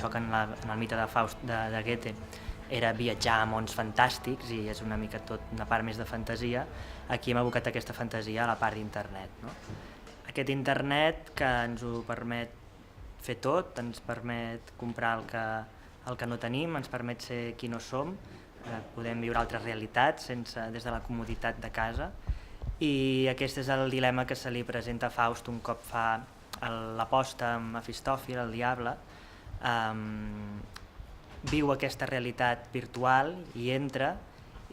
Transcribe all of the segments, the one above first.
això que en el mite de Faust de Goethe era viatjar a mons fantàstics i és una mica tot una part més de fantasia, aquí hem abocat aquesta fantasia a la part d'internet, no? Aquest internet que ens ho permet fer tot, ens permet comprar el que no tenim, ens permet ser qui no som, podem viure altres realitats des de la comoditat de casa, i aquest és el dilema que se li presenta a Faust un cop fa l'aposta amb Mefistòfil, el diable. Viu aquesta realitat virtual i entra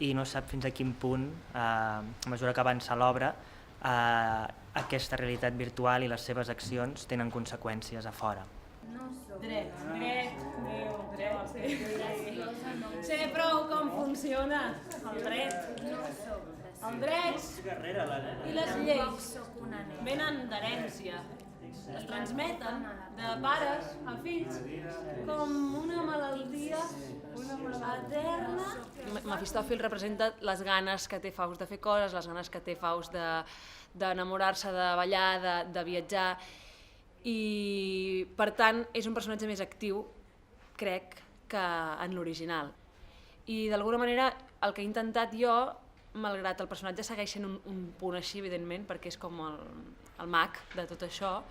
i no sap fins a quin punt, a mesura que avança l'obra, aquesta realitat virtual i les seves accions tenen conseqüències a fora. Dret. Sé prou com funciona el dret. El dret i les lleis venen d'herència. Es transmeten de pares a fills com una malaltia eterna. Mefistòfil representa les ganes que té Faust de fer coses, les ganes que té Faust d'enamorar-se, de ballar, de viatjar, i per tant és un personatge més actiu, crec, que en l'original. I d'alguna manera el que he intentat jo, malgrat el personatge segueix sent un punt així, evidentment, perquè és com el mag de tot això,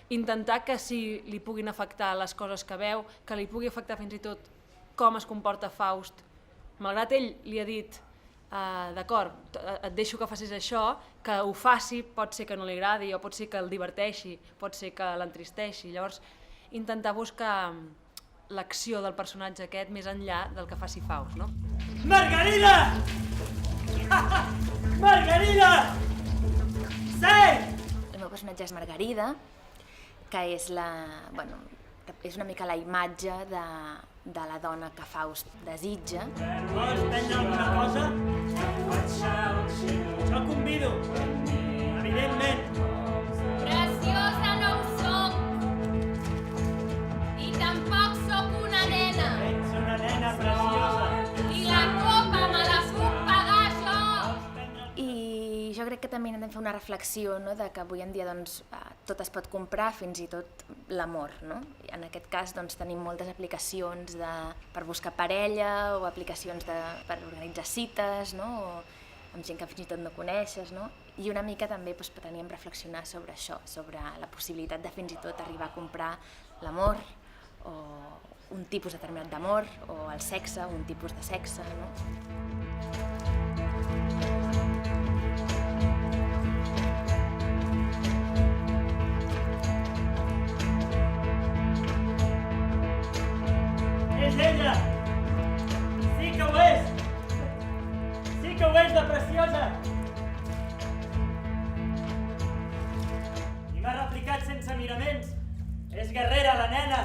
intentar que si li puguin afectar les coses que veu, que li pugui afectar fins i tot com es comporta Faust, malgrat ell li ha dit d'acord, et deixo que facis això, que ho faci, pot ser que no li agradi o pot ser que el diverteixi, pot ser que l'entristeixi. Llavors, intentar buscar l'acció del personatge aquest més enllà del que faci Faust, no? Margarida! Margarida! Sí! El meu personatge és Margarida, que és és una mica la imatge de la dona que Faust desitja. Vols prendre alguna cosa? Jo convido, evidentment. Preciosa no ho soc. I tampoc soc una nena. Ets una nena preciosa. I la copa me la puc pagar jo. I jo crec que també hem de fer una reflexió, no?, de que avui en dia tot es pot comprar, fins i tot l'amor, no? En aquest cas tenim moltes aplicacions per buscar parella o aplicacions per organitzar cites, no?, o amb gent que fins i tot no coneixes, no? I una mica també preteníem reflexionar sobre això, sobre la possibilitat de fins i tot arribar a comprar l'amor o un tipus determinat d'amor o el sexe, un tipus de sexe, no? És ella! Sí que ho és! Sí que ho és, de preciosa! I m'ha replicat sense miraments. És guerrera, la nena!